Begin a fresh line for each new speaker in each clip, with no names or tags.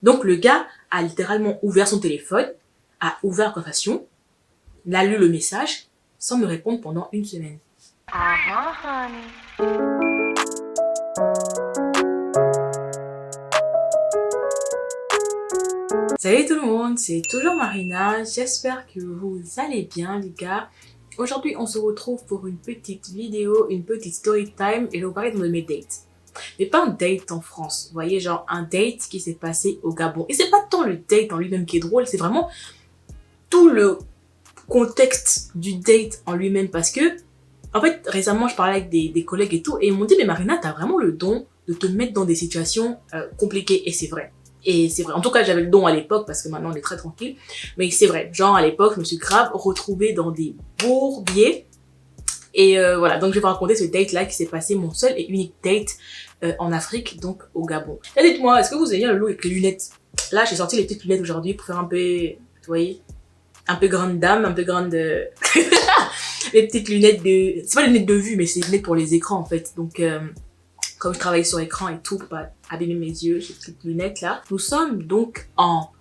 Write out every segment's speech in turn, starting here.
Donc le gars a littéralement ouvert son téléphone, a ouvert la conversation, a lu le message, sans me répondre pendant une semaine.
Honey.
Salut tout le monde, c'est toujours Marina, j'espère que vous allez bien les gars. Aujourd'hui on se retrouve pour une petite vidéo, une petite story time et je vais vous parler de mes dates. Mais pas un date en France, vous voyez, genre un date qui s'est passé au Gabon. Et c'est pas tant le date en lui-même qui est drôle, c'est vraiment tout le contexte du date en lui-même parce que, en fait, récemment je parlais avec des collègues et tout et ils m'ont dit mais Marina, t'as vraiment le don de te mettre dans des situations compliquées et c'est vrai. Et c'est vrai, en tout cas j'avais le don à l'époque parce que maintenant on est très tranquille, mais c'est vrai, genre à l'époque je me suis grave retrouvée dans des bourbiers et voilà, donc je vais vous raconter ce date là qui s'est passé, mon seul et unique date en Afrique, donc au Gabon. Et dites-moi, est-ce que vous avez un look avec les lunettes? Là j'ai sorti les petites lunettes aujourd'hui pour faire un peu, vous voyez, un peu grande dame, un peu grande... les petites lunettes de... C'est pas les lunettes de vue mais c'est les lunettes pour les écrans en fait, donc... comme je travaille sur écran et tout, pour pas abîmer mes yeux, j'ai petites lunettes là. Nous sommes donc en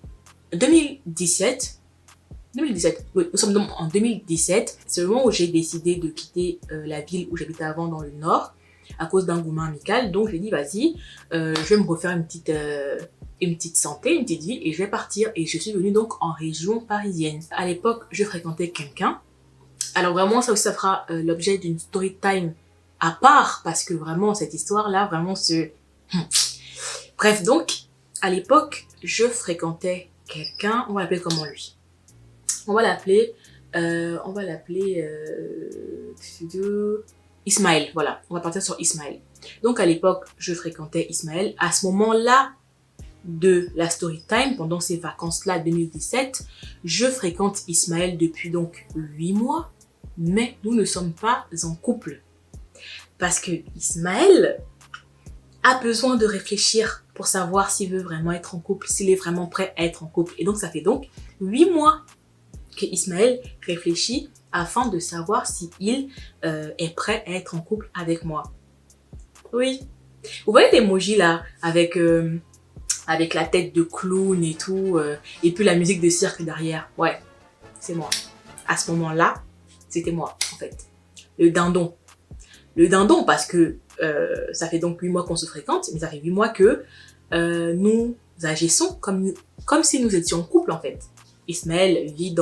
2017. 2017, oui, nous sommes donc en 2017. C'est le moment où j'ai décidé de quitter la ville où j'habitais avant dans le nord, à cause d'un gourmand amical. Donc j'ai dit, vas-y, je vais me refaire une petite santé, une petite vie, et je vais partir. Et je suis venue donc en région parisienne. À l'époque, je fréquentais quelqu'un. Alors vraiment, ça aussi, ça fera l'objet d'une story time à part, parce que vraiment, cette histoire-là, vraiment, Bref, donc, à l'époque, je fréquentais quelqu'un, on va l'appeler comment lui? On va l'appeler, Ismaël, voilà, on va partir sur Ismaël. Donc, à l'époque, je fréquentais Ismaël. À ce moment-là de la story time, pendant ces vacances-là, 2017, je fréquente Ismaël depuis donc 8 mois, mais nous ne sommes pas en couple. Parce que Ismaël a besoin de réfléchir pour savoir s'il veut vraiment être en couple, s'il est vraiment prêt à être en couple. Et donc, ça fait donc 8 mois que Ismaël réfléchit afin de savoir s'il est prêt à être en couple avec moi. Oui. Vous voyez l'emoji là, avec la tête de clown et tout, et puis la musique de cirque derrière. Ouais, c'est moi. À ce moment-là, c'était moi, en fait. Le dindon. Le dindon parce que ça fait donc 8 mois qu'on se fréquente, mais ça fait 8 mois que nous agissons comme si nous étions en couple en fait. Ismaël vit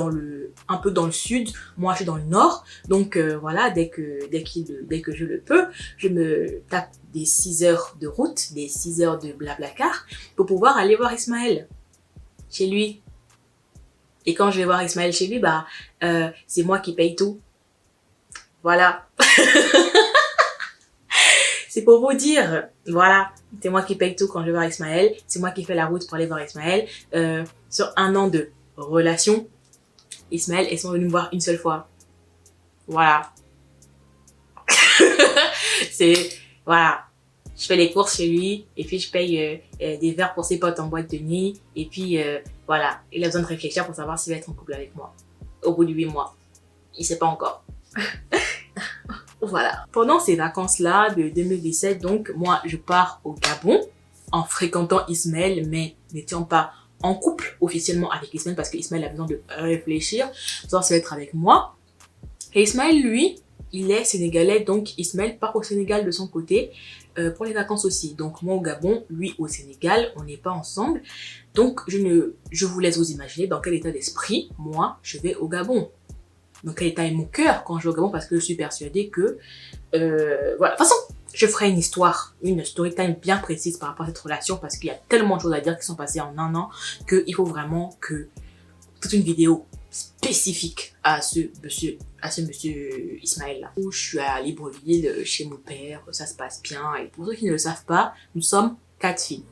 un peu dans le sud, moi je suis dans le nord, donc voilà, dès que je le peux, je me tape des 6 heures de route, des 6 heures de blablacar pour pouvoir aller voir Ismaël chez lui. Et quand je vais voir Ismaël chez lui, bah c'est moi qui paye tout. Voilà. C'est pour vous dire, voilà, c'est moi qui paye tout quand je vais voir Ismaël, c'est moi qui fais la route pour aller voir Ismaël. Sur 1 an de relation, Ismaël est venu me voir une seule fois. Voilà. Voilà. Je fais les courses chez lui, et puis je paye des verres pour ses potes en boîte de nuit, et puis voilà. Il a besoin de réfléchir pour savoir s'il va être en couple avec moi. Au bout de 8 mois. Il sait pas encore. Voilà. Pendant ces vacances-là de 2017, donc, moi, je pars au Gabon en fréquentant Ismaël, mais n'étant pas en couple officiellement avec Ismaël parce que Ismaël a besoin de réfléchir, pour savoir s'il va être avec moi. Et Ismaël, lui, il est sénégalais, donc Ismaël part au Sénégal de son côté pour les vacances aussi. Donc, moi au Gabon, lui au Sénégal, on n'est pas ensemble. Donc, je vous laisse vous imaginer dans quel état d'esprit, moi, je vais au Gabon. Dans quel état est mon cœur quand je vais au Gabon parce que je suis persuadée que voilà. De toute façon, je ferai une histoire, une story time bien précise par rapport à cette relation parce qu'il y a tellement de choses à dire qui sont passées en 1 an qu'il faut vraiment que toute une vidéo spécifique à ce monsieur Ismaël là. Où je suis à Libreville chez mon père, ça se passe bien et pour ceux qui ne le savent pas, nous sommes 4 filles.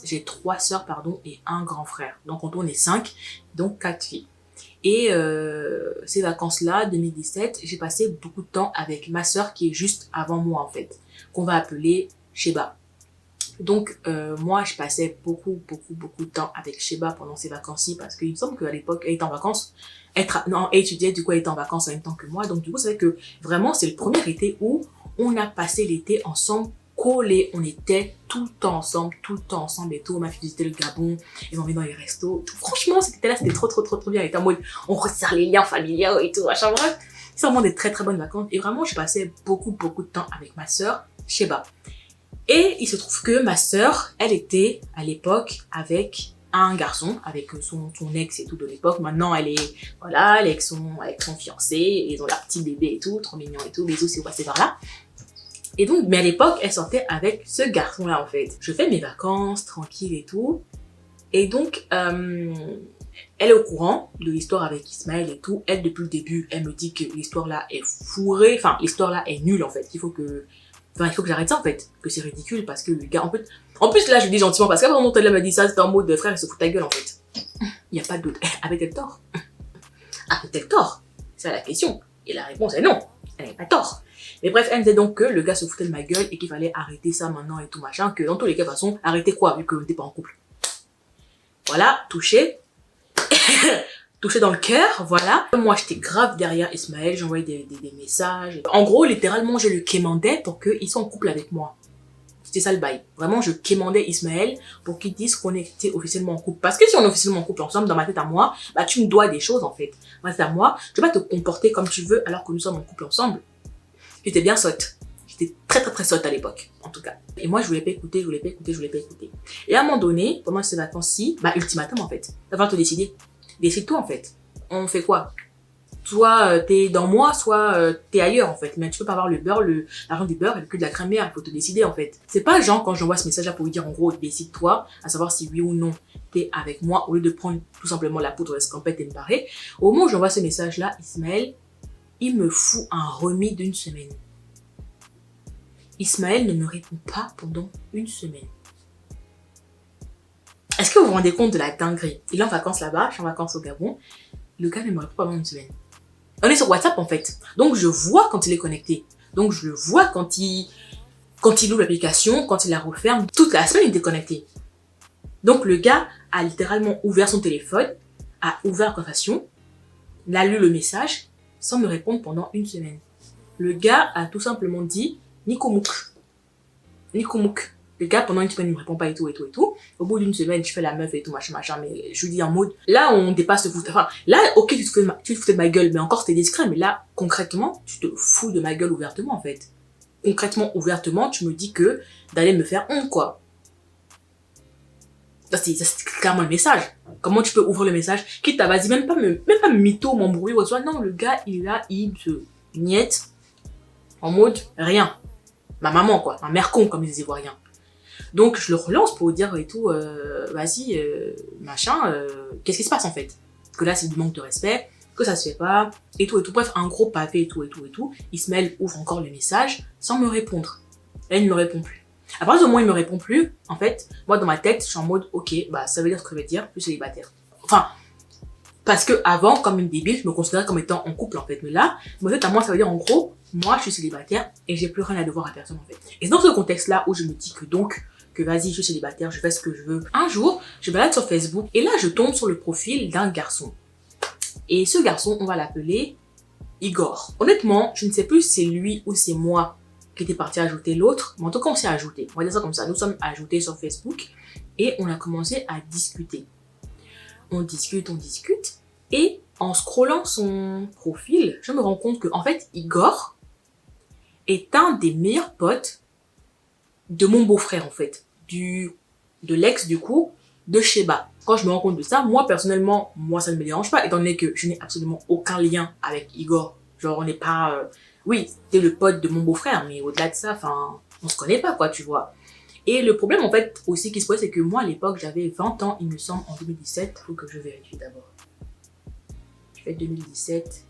J'ai 3 sœurs pardon et un grand frère. Donc on est 5, donc 4 filles. Et ces vacances-là, 2017, j'ai passé beaucoup de temps avec ma sœur qui est juste avant moi en fait, qu'on va appeler Sheba. Donc moi, je passais beaucoup de temps avec Sheba pendant ces vacances-ci parce qu'il me semble qu'à l'époque, elle était en vacances, elle étudiait, du coup elle était en vacances en même temps que moi. Donc du coup, c'est vrai que vraiment, c'est le premier été où on a passé l'été ensemble collés, on était tout le temps ensemble et tout. On m'a fait visiter le Gabon, ils m'ont mis dans les restos. Tout. Franchement, c'était trop bien. Et en mode, on resserre les liens familiaux et tout, machin, bref. C'est vraiment des très bonnes vacances. Et vraiment, je passais beaucoup de temps avec ma sœur, Sheba. Et il se trouve que ma sœur, elle était à l'époque avec un garçon, avec son ex et tout de l'époque. Maintenant, elle est avec son fiancé, et ils ont leur petit bébé et tout, trop mignon et tout, bisous si vous passez par là. Et donc, mais à l'époque, elle sortait avec ce garçon-là en fait. Je fais mes vacances, tranquille et tout. Et donc, elle est au courant de l'histoire avec Ismaël et tout. Elle, depuis le début, elle me dit que l'histoire là est fourrée, enfin, l'histoire là est nulle en fait. Il faut que j'arrête ça en fait, que c'est ridicule parce que le gars, en plus là je dis gentiment parce qu'avant quand elle m'a dit ça, c'était en mode de frère, elle se fout ta gueule en fait. Il n'y a pas d'autre. Avait-elle tort? Avait-elle tort? C'est la question. Et la réponse est non, elle n'avait pas tort. Mais bref, elle me disait donc que le gars se foutait de ma gueule et qu'il fallait arrêter ça maintenant et tout machin, que dans tous les cas de toute façon, arrêter quoi vu qu'on n'était pas en couple. Voilà, touché. Touché dans le cœur, voilà. Moi, j'étais grave derrière Ismaël, j'envoyais des messages. En gros, littéralement, je le quémandais pour qu'il soit en couple avec moi. C'était ça le bail. Vraiment, je quémandais Ismaël pour qu'il dise qu'on était officiellement en couple. Parce que si on est officiellement en couple ensemble, dans ma tête à moi, bah tu me dois des choses en fait. Moi, c'est à moi, tu vas te comporter comme tu veux alors que nous sommes en couple ensemble. J'étais bien sotte. J'étais très sotte à l'époque, en tout cas. Et moi, je voulais pas écouter. Et à un moment donné, pendant ces vacances-ci, bah ultimatum en fait. Ça va te décider. Décide-toi en fait. On fait quoi? Soit t'es dans moi, soit t'es ailleurs en fait. Mais tu peux pas avoir l'argent du beurre et le cul de la crémière. Il faut te décider en fait. C'est pas genre quand j'envoie ce message là pour lui dire en gros décide-toi, à savoir si oui ou non t'es avec moi, au lieu de prendre tout simplement la poudre escampette et me barrer. Au moment où j'envoie ce message là, Ismaël, il me fout un remis d'une semaine. Ismaël ne me répond pas pendant une semaine. Est-ce que vous vous rendez compte de la dinguerie? Il est en vacances là-bas, je suis en vacances au Gabon. Le gars ne me répond pas pendant une semaine. On est sur WhatsApp en fait. Donc je vois quand il est connecté. Donc je le vois quand il ouvre l'application, quand il la referme. Toute la semaine il est connecté. Donc le gars a littéralement ouvert son téléphone, a ouvert la conversation, a lu le message sans me répondre pendant une semaine. Le gars a tout simplement dit Nikomouk. Le gars, pendant une semaine, il me répond pas et tout. Au bout d'une semaine, je fais la meuf et tout, machin, mais je lui dis en mode, là, on dépasse le foot. Enfin, là, ok, tu te foutais de ma gueule, mais encore, c'était discret, mais là, concrètement, tu te fous de ma gueule ouvertement, en fait. Concrètement, ouvertement, tu me dis que d'aller me faire honte, quoi. Ça, c'est clairement le message. Comment tu peux ouvrir le message? Quitte à, vas-y, même pas mytho, m'embrouiller ou soit. Non, le gars, il se niette en mode rien. Ma maman, quoi. Un mère con, comme les Ivoiriens. Donc, je le relance pour dire et tout, vas-y, machin, qu'est-ce qui se passe en fait? Que là, c'est du manque de respect, que ça se fait pas, et tout. Bref, un gros pavé et tout. Ismaël ouvre encore le message sans me répondre. Là, il ne me répond plus. À partir du moment où il me répond plus, en fait, moi, dans ma tête, je suis en mode, ok, bah, ça veut dire ce que ça veut dire, je suis célibataire. Enfin, parce que avant, comme une débile, je me considérais comme étant en couple en fait. Mais là, moi, à moi, ça veut dire en gros, moi, je suis célibataire et j'ai plus rien à devoir à personne en fait. Et c'est dans ce contexte-là où je me dis que donc, que vas-y, je suis célibataire, je fais ce que je veux. Un jour, je balade sur Facebook et là, je tombe sur le profil d'un garçon. Et ce garçon, on va l'appeler Igor. Honnêtement, je ne sais plus si c'est lui ou c'est moi qui était parti ajouter l'autre, mais en tout cas, on s'est ajouté. On va dire ça comme ça. Nous sommes ajoutés sur Facebook et on a commencé à discuter. On discute. Et en scrollant son profil, je me rends compte que, en fait, Igor est un des meilleurs potes de mon beau-frère, en fait. De l'ex, du coup, de Sheba. Quand je me rends compte de ça, moi, personnellement, ça ne me dérange pas, étant donné que je n'ai absolument aucun lien avec Igor. Genre, on n'est pas... Oui, c'était le pote de mon beau-frère, mais au-delà de ça, enfin, on se connaît pas, quoi, tu vois. Et le problème, en fait, aussi qui se pose, c'est que moi, à l'époque, j'avais 20 ans, il me semble, en 2017. Faut que je vérifie d'abord. Je fais 2017.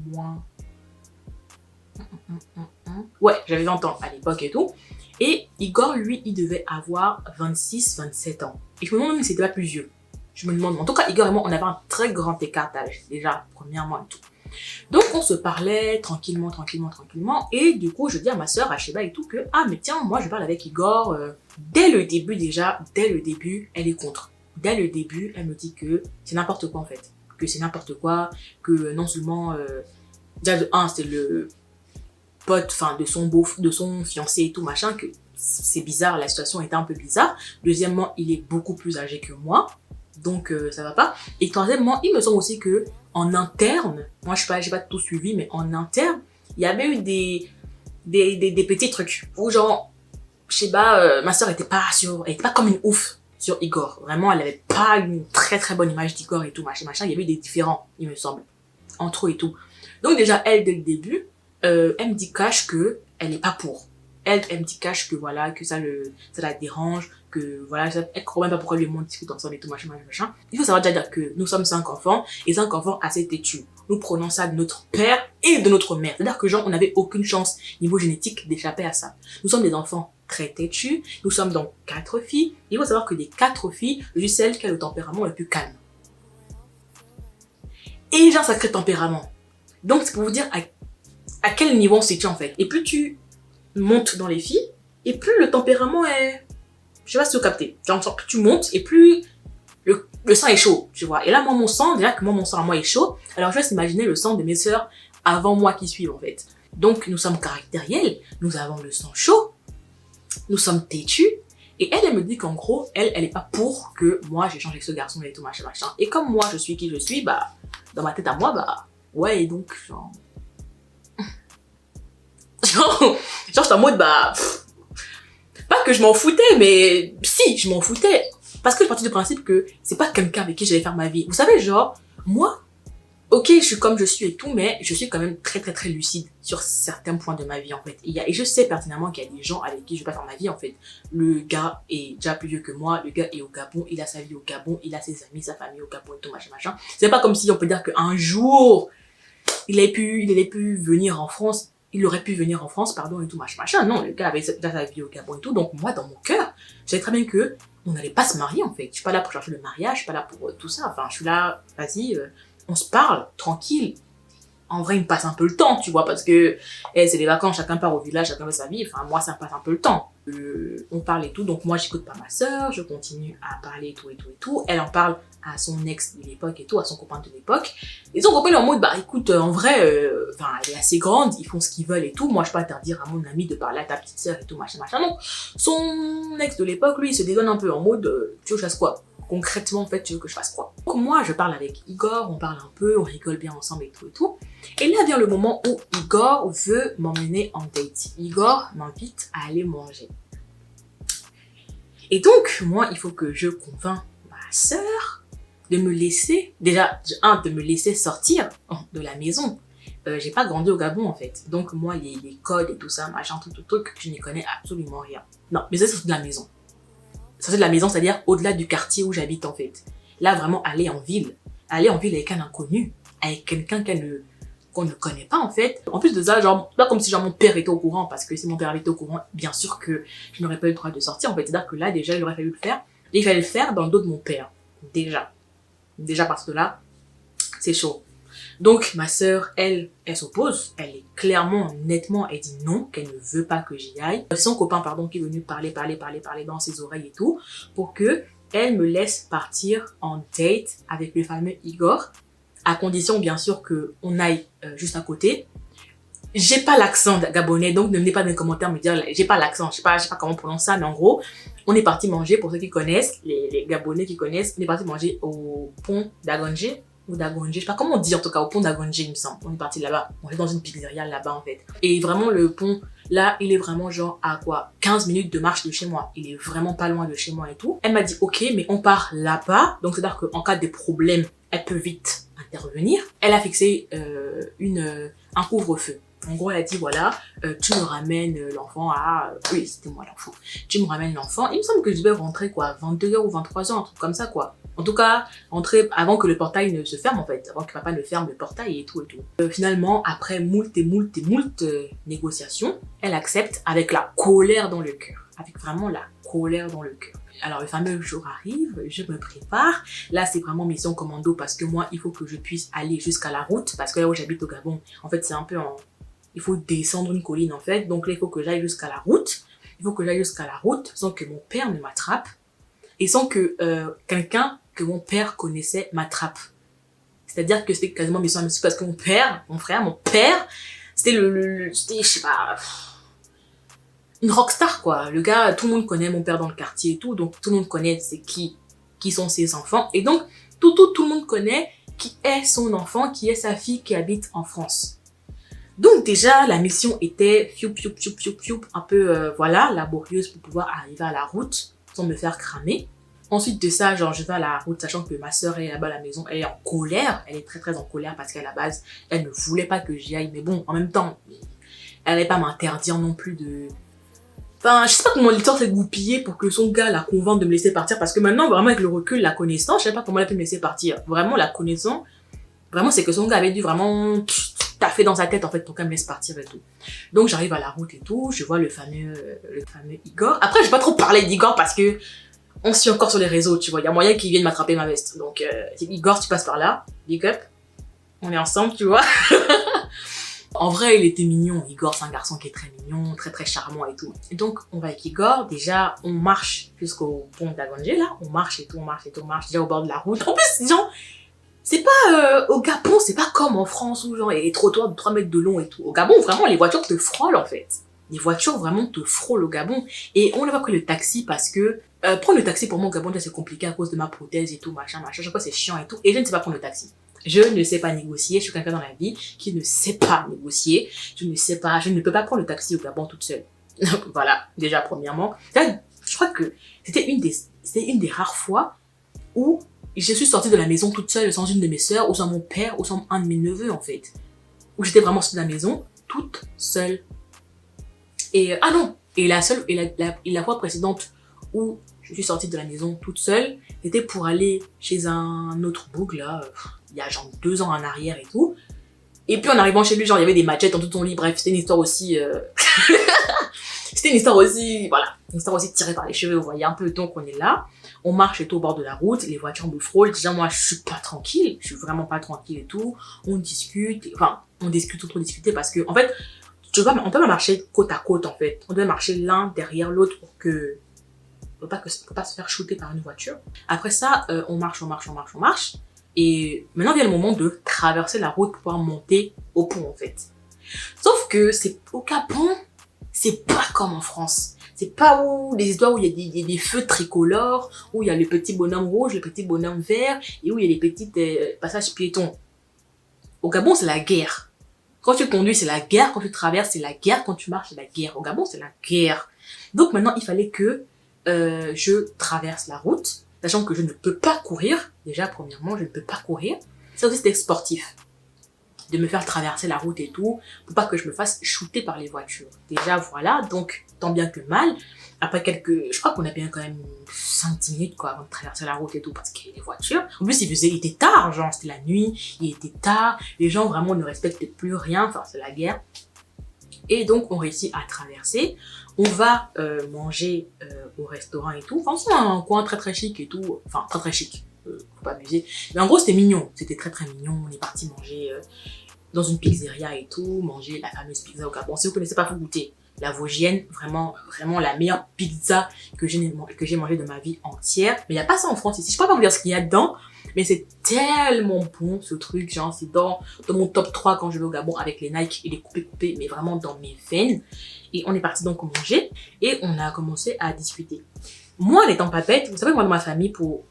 Moins... Ouais, j'avais 20 ans à l'époque et tout. Et Igor, lui, il devait avoir 26-27 ans. Et je me demande même si c'était pas plus vieux. Je me demande... En tout cas, Igor et moi, on avait un très grand écart d'âge, déjà, premièrement et tout. Donc, on se parlait tranquillement. Et du coup, je dis à ma sœur, à Sheba et tout, que, ah, mais tiens, moi, je parle avec Igor. Dès le début, elle est contre. Dès le début, elle me dit que c'est n'importe quoi, en fait. Que c'est n'importe quoi, que non seulement... déjà, de un, c'était pote, enfin de son fiancé et tout machin, que c'est bizarre, la situation était un peu bizarre. Deuxièmement, il est beaucoup plus âgé que moi, donc ça va pas. Et troisièmement, il me semble aussi que en interne, moi j'ai pas tout suivi, mais en interne, il y avait eu des petits trucs où genre, je sais pas, ma soeur elle était pas comme une ouf sur Igor. Vraiment, elle avait pas une très très bonne image d'Igor et tout machin. Il y avait eu des différends, il me semble, entre eux et tout. Donc déjà, elle, dès le début, elle me dit cash que elle est pas pour. Elle me dit cash que voilà, que ça la dérange, que voilà, elle comprend même pas pourquoi le monde discute ensemble et tout machin, machin, machin. Il faut savoir déjà dire que nous sommes 5 enfants, et 5 enfants assez têtus. Nous prenons ça de notre père et de notre mère. C'est-à-dire que genre, on n'avait aucune chance, niveau génétique, d'échapper à ça. Nous sommes des enfants très têtus, nous sommes donc 4 filles. Il faut savoir que des 4 filles, je suis celle qui a le tempérament le plus calme. Et j'ai un sacré tempérament. Donc c'est pour vous dire à quel niveau on se situe en fait. Et plus tu montes dans les filles, et plus le tempérament est... Je sais pas si vous captez. Genre, plus tu montes, et plus le sang est chaud, tu vois. Et là, moi, mon sang à moi est chaud. Alors, je laisse imaginer le sang de mes sœurs avant moi qui suivent, en fait. Donc, nous sommes caractériels, nous avons le sang chaud, nous sommes têtus, et elle me dit qu'en gros, elle est pas pour que moi, j'échange avec ce garçon et tout, machin, machin. Et comme moi, je suis qui je suis, bah, dans ma tête à moi, bah, ouais, et donc, genre, j'étais en mode, bah, pas que je m'en foutais, mais si, je m'en foutais. Parce que je partais du principe que c'est pas quelqu'un avec qui j'allais faire ma vie. Vous savez, genre, moi, ok, je suis comme je suis et tout, mais je suis quand même très très très lucide sur certains points de ma vie en fait. Et je sais pertinemment qu'il y a des gens avec qui je vais pas faire ma vie en fait. Le gars est déjà plus vieux que moi, le gars est au Gabon, il a sa vie au Gabon, il a ses amis, sa famille au Gabon et tout machin machin. C'est pas comme si on peut dire qu'un jour, il aurait pu venir en France. Il aurait pu venir en France, pardon, et tout, machin, machin. Non, le gars avait déjà sa vie au Gabon et tout. Donc, moi, dans mon cœur, je savais très bien que on n'allait pas se marier, en fait. Je suis pas là pour chercher le mariage, je suis pas là pour tout ça. Enfin, je suis là, vas-y, on se parle, tranquille. En vrai, il me passe un peu le temps, tu vois, parce que c'est les vacances, chacun part au village, chacun fait sa vie. Enfin, moi, ça me passe un peu le temps. On parle et tout, donc moi, j'écoute pas ma sœur, je continue à parler et tout, et tout, et tout. Elle en parle à son ex de l'époque et tout, à son copain de l'époque. Et son copain est en mode, bah écoute, en vrai, elle est assez grande, ils font ce qu'ils veulent et tout. Moi, je peux pas interdire à mon ami de parler à ta petite sœur et tout, machin, machin. Donc, son ex de l'époque, lui, il se dédonne un peu en mode, tu veux que je fasse quoi? Concrètement, en fait, tu veux que je fasse quoi? Donc moi, je parle avec Igor, on parle un peu, on rigole bien ensemble et tout et tout. Et là vient le moment où Igor veut m'emmener en date. Igor m'invite à aller manger. Et donc, moi, il faut que je convainc ma sœur de me laisser, déjà, de me laisser sortir de la maison. J'ai pas grandi au Gabon, en fait. Donc, moi, les codes et tout ça, machin, tout, truc, je n'y connais absolument rien. Non, mais ça, c'est de la maison. Ça, c'est de la maison, c'est-à-dire au-delà du quartier où j'habite, en fait. Là, vraiment, aller en ville avec un inconnu, avec quelqu'un qu'on ne connaît pas, en fait. En plus de ça, genre, pas comme si genre mon père était au courant, parce que si mon père était au courant, bien sûr que je n'aurais pas eu le droit de sortir, en fait. C'est-à-dire que là, déjà, il aurait fallu le faire. Et il fallait le faire dans le dos de mon père. Déjà parce que là, c'est chaud. Donc, ma sœur, elle s'oppose. Elle est clairement, nettement, elle dit non, qu'elle ne veut pas que j'y aille. C'est son copain, pardon, qui est venu parler dans ses oreilles et tout, pour que elle me laisse partir en date avec le fameux Igor, à condition, bien sûr, qu'on aille juste à côté. J'ai pas l'accent gabonais, donc ne venez pas dans les commentaires me dire, j'ai pas l'accent, je sais pas comment on prononce ça, mais en gros, on est parti manger, pour ceux qui connaissent, les Gabonais qui connaissent, on est parti manger au pont d'Agonje, ou d'Agonje, je sais pas comment on dit en tout cas, au pont d'Agonje, il me semble. On est parti là-bas, on est dans une pizzeria là-bas en fait. Et vraiment le pont, là, il est vraiment genre à quoi 15 minutes de marche de chez moi. Il est vraiment pas loin de chez moi et tout. Elle m'a dit ok, mais on part là-bas, donc c'est-à-dire qu'en cas de problème, elle peut vite intervenir. Elle a fixé un couvre-feu. En gros, elle a dit, voilà, tu me ramènes l'enfant à... Oui, c'était moi l'enfant. Tu me ramènes l'enfant. Il me semble que je devais rentrer, quoi, 22h ou 23h, un truc comme ça, quoi. En tout cas, rentrer avant que le portail ne se ferme, en fait. Avant que papa ne ferme le portail et tout et tout. Finalement, après moult négociations, elle accepte avec la colère dans le cœur. Avec vraiment la colère dans le cœur. Alors, le fameux jour arrive, je me prépare. Là, c'est vraiment mission commando parce que moi, il faut que je puisse aller jusqu'à la route. Parce que là où j'habite au Gabon, en fait, c'est un peu en... Il faut descendre une colline, en fait. Donc là, il faut que j'aille jusqu'à la route. Il faut que j'aille jusqu'à la route sans que mon père ne m'attrape. Et sans que quelqu'un que mon père connaissait m'attrape. C'est-à-dire que c'était quasiment mission parce que mon père C'était c'était, je sais pas, une rockstar, quoi. Le gars, tout le monde connaît mon père dans le quartier et tout, donc tout le monde connaît c'est qui sont ses enfants. Et donc, tout le monde connaît qui est son enfant, qui est sa fille qui habite en France. Donc déjà, la mission était un peu, voilà, laborieuse pour pouvoir arriver à la route sans me faire cramer. Ensuite de ça, genre, je vais à la route, sachant que ma sœur est là-bas à la maison, elle est en colère, elle est très en colère parce qu'à la base, elle ne voulait pas que j'y aille, mais bon, en même temps, elle n'allait pas m'interdire non plus de... Enfin, je sais pas comment l'histoire s'est goupillée pour que son gars la convainc de me laisser partir, parce que maintenant, vraiment, avec le recul, la connaissance, je sais pas comment elle a pu me laisser partir. Vraiment, la connaissance, vraiment, c'est que son gars avait dû vraiment taffer dans sa tête, en fait, pour qu'elle me laisse partir et tout. Donc, j'arrive à la route et tout, je vois le fameux Igor. Après, je vais pas trop parler d'Igor parce que on suit encore sur les réseaux, tu vois. Il y a moyen qu'il vienne m'attraper ma veste. Donc, Igor, tu passes par là, big up. On est ensemble, tu vois. En vrai, il était mignon. Igor, c'est un garçon qui est très mignon, très charmant et tout. Et donc, on va avec Igor. Déjà, on marche jusqu'au pont d'Agonje, là. On marche et tout, on marche déjà au bord de la route. En plus, genre, c'est pas au Gabon, c'est pas comme en France où genre il y a des trottoirs de 3 mètres de long et tout. Au Gabon, vraiment, les voitures te frôlent en fait. Les voitures vraiment te frôlent au Gabon. Et on n'a pas pris le taxi parce que prendre le taxi pour moi au Gabon, c'est compliqué à cause de ma prothèse et tout, machin. Chaque fois, c'est chiant et tout. Et je ne sais pas prendre le taxi. Je ne sais pas négocier. Je suis quelqu'un dans la vie qui ne sait pas négocier. Je ne peux pas prendre le taxi au Gabon toute seule. Voilà, déjà, premièrement. Là, je crois que c'était une des rares fois où je suis sortie de la maison toute seule sans une de mes sœurs, ou sans mon père, ou sans un de mes neveux, en fait. Où j'étais vraiment sortie de la maison, toute seule. Et, ah non! Et la fois précédente où je suis sortie de la maison toute seule, c'était pour aller chez un autre bougle, là, il y a genre 2 ans en arrière et tout. Et puis en arrivant chez lui, genre, il y avait des machettes dans tout son lit, bref, c'était une histoire aussi... C'était une histoire aussi, voilà, une histoire aussi tirée par les cheveux, vous voyez un peu. Donc on est là, on marche et tout au bord de la route, les voitures me frôlent. Déjà moi je suis pas tranquille, je suis vraiment pas tranquille et tout. On discute, enfin on discute ou trop discuter parce que en fait, on peut pas marcher côte à côte en fait. On doit marcher l'un derrière l'autre pour que faut pas se faire shooter par une voiture. Après ça, on marche. Et maintenant vient le moment de traverser la route pour pouvoir monter au pont en fait. Sauf que c'est au Gabon, c'est pas comme en France. C'est pas où des histoires où il y a des feux tricolores, où il y a les petits bonhommes rouges, les petits bonhommes verts, et où il y a les petits passages piétons. Au Gabon, c'est la guerre. Quand tu conduis, c'est la guerre. Quand tu traverses, c'est la guerre. Quand tu marches, c'est la guerre. Au Gabon, c'est la guerre. Donc maintenant, il fallait que je traverse la route, sachant que je ne peux pas courir. Déjà, premièrement, je ne peux pas courir. Ça aussi, c'était sportif. De me faire traverser la route et tout, pour pas que je me fasse shooter par les voitures. Déjà, voilà, donc, tant bien que mal, après je crois qu'on a bien quand même 5-10 minutes, quoi, avant de traverser la route et tout, parce qu'il y a des voitures. En plus, il était tard, genre, c'était la nuit, il était tard, les gens vraiment ne respectent plus rien, enfin, c'est la guerre. Et donc, on réussit à traverser. On va manger au restaurant et tout. Enfin, c'est un coin très chic et tout. Enfin, très chic. Faut pas abuser. Mais en gros, c'était mignon. C'était très mignon. On est parti manger dans une pizzeria et tout. Manger la fameuse pizza au Gabon. Si vous connaissez pas, faut goûter. La Vosgienne, vraiment la meilleure pizza que j'ai mangée de ma vie entière. Mais il n'y a pas ça en France ici. Je peux pas vous dire ce qu'il y a dedans. Mais c'est tellement bon ce truc. Genre, c'est dans mon top 3 quand je vais au Gabon avec les Nike et les coupés. Mais vraiment dans mes veines. Et on est parti donc manger. Et on a commencé à discuter. Moi, en étant papette, vous savez, moi dans ma famille, pour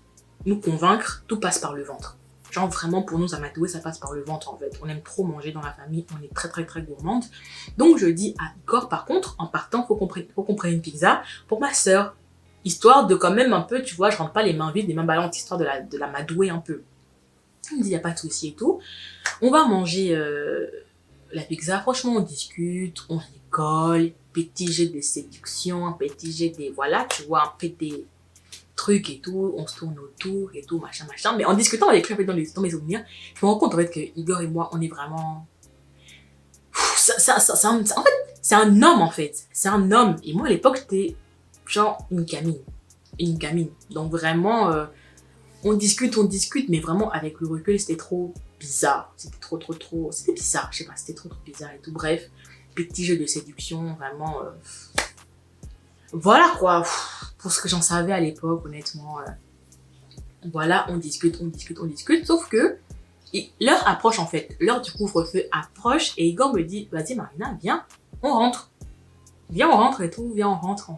nous convaincre, tout passe par le ventre. Genre vraiment pour nous amatoués, ça passe par le ventre en fait. On aime trop manger dans la famille, on est très gourmande. Donc je dis à Igor, par contre, en partant, faut qu'on prenne une pizza pour ma sœur. Histoire de quand même un peu, tu vois, je rentre pas les mains vides, les mains ballantes, histoire de la madouer un peu. Il me dit, y a pas de souci et tout. On va manger la pizza, franchement on discute, on rigole, petit jeu de séduction, petit jeu des, voilà, tu vois, un peu des trucs et tout, on se tourne autour et tout, machin. Mais en discutant avec lui, en fait, dans mes souvenirs, je me rends compte en fait que Igor et moi, on est vraiment... En fait, c'est un homme en fait. C'est un homme. Et moi à l'époque, j'étais genre une gamine. Donc vraiment, on discute, mais vraiment avec le recul, c'était trop bizarre. C'était trop... C'était bizarre, je sais pas, c'était trop bizarre et tout. Bref, petit jeu de séduction, vraiment... Voilà quoi, pour ce que j'en savais à l'époque, honnêtement. Voilà, on discute. Sauf que L'heure approche en fait, l'heure du couvre-feu approche et Igor me dit, vas-y Marina, viens, on rentre. Viens, on rentre et tout, viens, on rentre.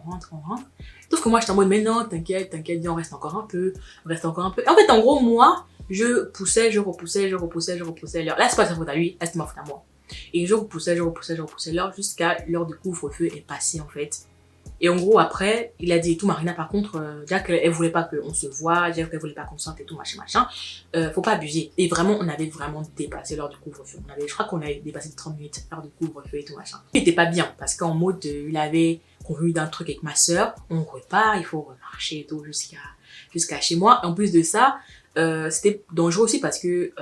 Sauf que moi, j'étais en mode, mais non, t'inquiète, viens, on reste encore un peu. Et en fait, en gros, moi, je poussais, je repoussais l'heure. Là, c'est pas sa faute à lui, là, c'est ma faute à moi. Et je repoussais l'heure jusqu'à l'heure du couvre-feu est passée, en fait. Et en gros, après, il a dit et tout, Marina, par contre, déjà qu'elle voulait pas qu'on se voit, déjà qu'elle voulait pas qu'on se sente et tout, machin, faut pas abuser. Et vraiment, on avait vraiment dépassé l'heure du couvre-feu. Je crois qu'on avait dépassé de 30 minutes, l'heure du couvre-feu et tout, machin. Il était pas bien, parce qu'en mode, il avait convenu d'un truc avec ma sœur, on repart, il faut marcher et tout jusqu'à chez moi. Et en plus de ça, c'était dangereux aussi parce que,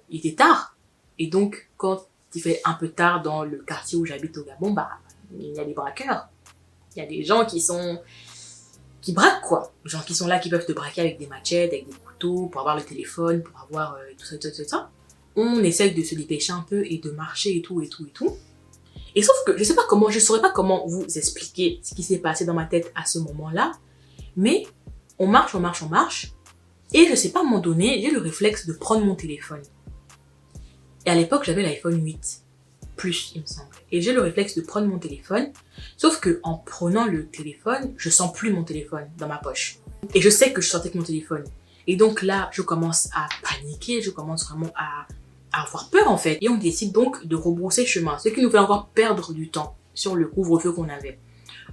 il était tard. Et donc, quand il fait un peu tard dans le quartier où j'habite au Gabon, bah, il y a des braqueurs. Il y a des gens qui braquent, quoi. Des gens qui sont là, qui peuvent te braquer avec des machettes, avec des couteaux, pour avoir le téléphone, pour avoir tout ça. On essaye de se dépêcher un peu et de marcher et tout. Et sauf que je saurais pas comment vous expliquer ce qui s'est passé dans ma tête à ce moment-là, mais on marche, et je sais pas, à un moment donné, j'ai le réflexe de prendre mon téléphone. Et à l'époque, j'avais l'iPhone 8. Plus, il me semble. Et j'ai le réflexe de prendre mon téléphone, sauf que en prenant le téléphone, je sens plus mon téléphone dans ma poche. Et je sais que je sortais avec mon téléphone. Et donc là, je commence à paniquer, je commence vraiment à avoir peur en fait. Et on décide donc de rebrousser chemin, ce qui nous fait encore perdre du temps sur le couvre-feu qu'on avait.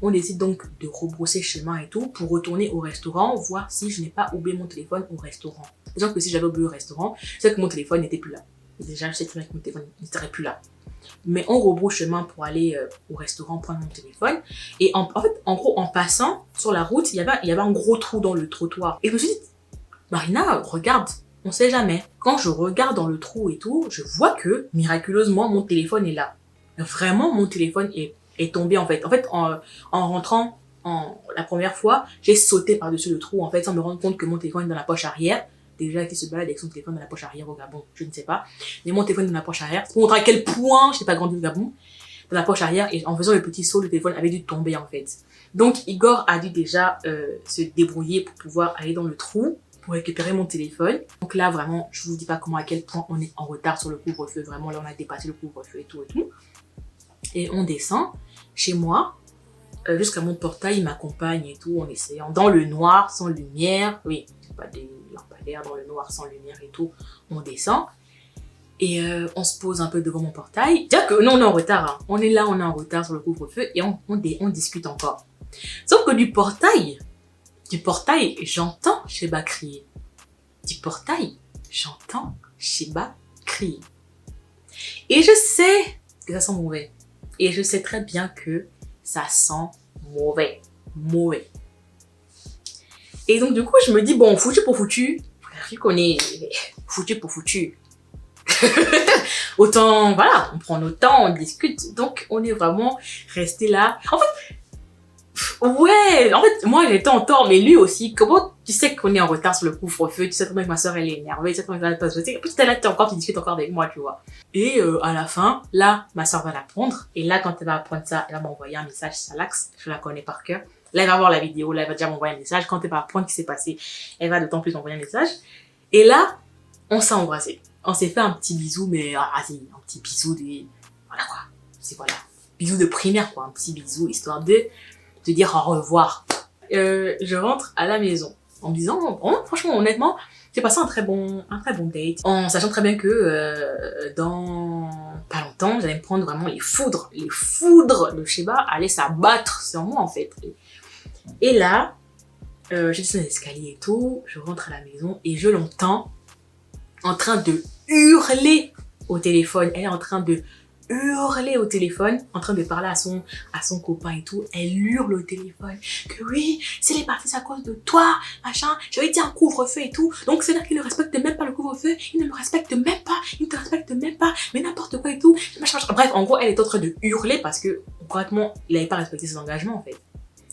On décide donc de rebrousser chemin et tout pour retourner au restaurant, voir si je n'ai pas oublié mon téléphone au restaurant. Disons que si j'avais oublié au restaurant, c'est que mon téléphone n'était plus là. Et déjà, je sais très bien que mon téléphone ne serait plus là. Mais on rebrousse chemin pour aller au restaurant prendre mon téléphone. Et en fait, en gros, en passant sur la route, il y avait un gros trou dans le trottoir. Et je me suis dit, Marina, regarde, on sait jamais. Quand je regarde dans le trou et tout, je vois que, miraculeusement, mon téléphone est là. Vraiment, mon téléphone est tombé, en fait. En fait, en rentrant la première fois, j'ai sauté par-dessus le trou, en fait, sans me rendre compte que mon téléphone est dans la poche arrière. Déjà qui se balade avec son téléphone dans la poche arrière au Gabon, je ne sais pas. Mais mon téléphone dans la poche arrière, c'est pour montrer à quel point je n'ai pas grandi au Gabon, dans la poche arrière, et en faisant le petit saut, le téléphone avait dû tomber en fait. Donc Igor a dû déjà se débrouiller pour pouvoir aller dans le trou, pour récupérer mon téléphone. Donc là vraiment, je vous dis pas comment à quel point on est en retard sur le couvre-feu, vraiment là on a dépassé le couvre-feu et tout. Et on descend chez moi, jusqu'à mon portail, il m'accompagne et tout, en essayant, dans le noir, sans lumière, oui, pas des lampadaires, dans le noir, sans lumière et tout, on descend, et on se pose un peu devant mon portail, dire que non, on est en retard, hein. On est là, on est en retard sur le couvre-feu, et on discute encore. Sauf que du portail, j'entends Sheba crier. Et je sais que ça sent mauvais, et je sais très bien que ça sent mauvais. Et donc, du coup, je me dis, bon, foutu pour foutu, je connais, foutu pour foutu. Autant, voilà, on prend notre temps, on discute. Donc, on est vraiment resté là. En fait, moi, j'étais en tort, mais lui aussi. Comment tu sais qu'on est en retard sur le couvre-feu? Tu sais comment que ma soeur, elle est énervée, tu sais comment elle va pas se passer. Puis tu es là, tu discutes encore avec moi, tu vois. Et à la fin, là, ma soeur va la prendre. Et là, quand elle va apprendre ça, elle va m'envoyer un message, Salax. Je la connais par cœur. Là, elle va voir la vidéo, là, elle va déjà m'envoyer un message. Quand elle va apprendre ce qui s'est passé, elle va d'autant plus m'envoyer un message. Et là, on s'est embrassé. On s'est fait un petit bisou, mais un petit bisou de... Voilà quoi. Voilà. Bisou de primaire, quoi. Un petit bisou, histoire de dire au revoir. Je rentre à la maison en me disant, oh, franchement, honnêtement, j'ai passé un très bon date, en sachant très bien que dans pas longtemps, j'allais me prendre vraiment les foudres de Sheba allaient s'abattre sur moi en fait. Et là, j'ai descendu les escaliers et tout, je rentre à la maison et je l'entends en train de hurler au téléphone. Elle est en train de hurler au téléphone, en train de parler à son copain et tout. Elle hurle au téléphone que oui, s'il est parti, c'est à cause de toi, machin. J'avais dit un couvre-feu et tout. Donc c'est-à-dire qu'il ne respecte même pas le couvre-feu, il ne me respecte même pas, il ne te respecte même pas, mais n'importe quoi et tout. Bref, en gros, elle est en train de hurler parce que concrètement, il n'avait pas respecté ses engagements en fait.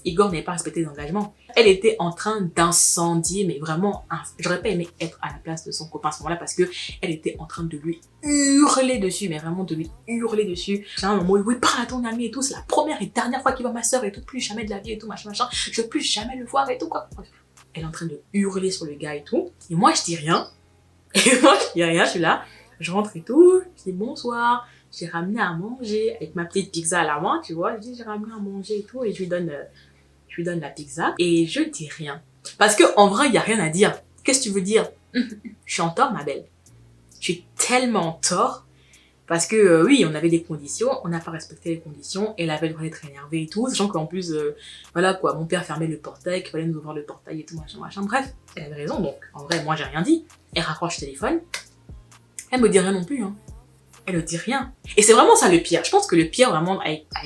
Igor n'avait pas respecté les engagements. Elle était en train d'incendier, mais vraiment, j'aurais pas aimé être à la place de son copain à ce moment-là parce que elle était en train de lui hurler dessus, mais vraiment de lui hurler dessus. J'ai un moment, oui, parle à ton ami et tout, c'est la première et dernière fois qu'il voit ma soeur et tout, plus jamais de la vie et tout, machin, je veux plus jamais le voir et tout, quoi. Elle est en train de hurler sur le gars et tout. Et moi, je dis rien. Et moi, je dis rien, je suis là. Je rentre et tout. Je dis bonsoir. J'ai ramené à manger avec ma petite pizza à la main, tu vois. Je dis j'ai ramené à manger et tout. Et je lui donne la pizza. Et je dis rien. Parce que en vrai, il n'y a rien à dire. Qu'est-ce que tu veux dire? Je suis en tort, ma belle. Je suis tellement en tort. Parce que oui, on avait des conditions, on n'a pas respecté les conditions, elle avait le droit d'être énervée et tout, sachant qu'en plus, voilà quoi, mon père fermait le portail, qu'il fallait nous ouvrir le portail et tout, machin. Bref, elle avait raison, donc en vrai, moi j'ai rien dit. Elle raccroche le téléphone, elle me dit rien non plus, hein. Elle ne dit rien. Et c'est vraiment ça le pire. Je pense que le pire vraiment,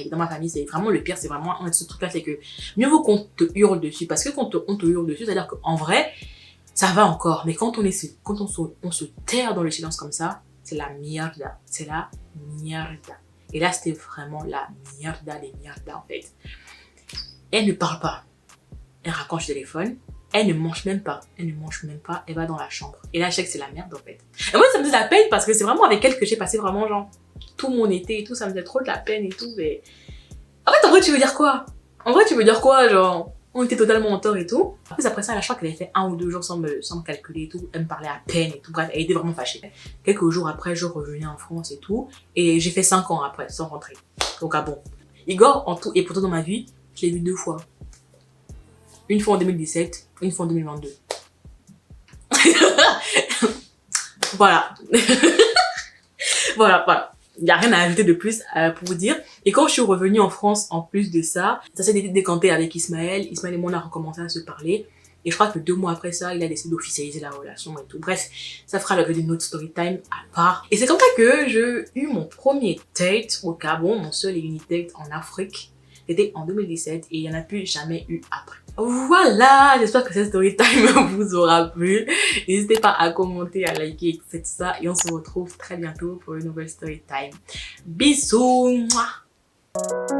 dans ma famille, c'est vraiment le pire, c'est vraiment ce truc-là, c'est que mieux vaut qu'on te hurle dessus, parce que quand on te hurle dessus, c'est-à-dire qu'en vrai, ça va encore, mais quand on se terre dans le silence comme ça, c'est la mierda. C'est la mierda. Et là, c'était vraiment la mierda des mierda, en fait. Elle ne parle pas. Elle raccroche le téléphone. Elle ne mange même pas. Elle va dans la chambre. Et là, je sais que c'est la merde, en fait. Et moi, ça me faisait de la peine parce que c'est vraiment avec elle que j'ai passé vraiment, genre, tout mon été et tout. Ça me faisait trop de la peine et tout. Mais en vrai, tu veux dire quoi? Genre, on était totalement en tort et tout. En plus, après ça, je crois qu'elle avait fait 1 ou 2 jours sans me calculer et tout. Elle me parlait à peine et tout. Bref, elle était vraiment fâchée. Quelques jours après, je revenais en France et tout. Et j'ai fait 5 ans après, sans rentrer. Donc, ah bon. Igor, en tout et pour tout dans ma vie, je l'ai vu 2 fois. Une fois en 2017, une fois en 2022. Voilà. Voilà. Il n'y a rien à ajouter de plus pour vous dire. Et quand je suis revenue en France, en plus de ça, ça s'est décanté avec Ismaël. Ismaël et moi, on a recommencé à se parler. Et je crois que 2 mois après ça, il a décidé d'officialiser la relation et tout. Bref, ça fera l'objet d'une autre story time à part. Et c'est comme ça que j'ai eu mon premier date au Gabon, mon seul et unique date en Afrique. C'était en 2017 et il n'y en a plus jamais eu après. Voilà, j'espère que cette story time vous aura plu. N'hésitez pas à commenter, à liker et tout ça. Et on se retrouve très bientôt pour une nouvelle story time. Bisous! Mouah.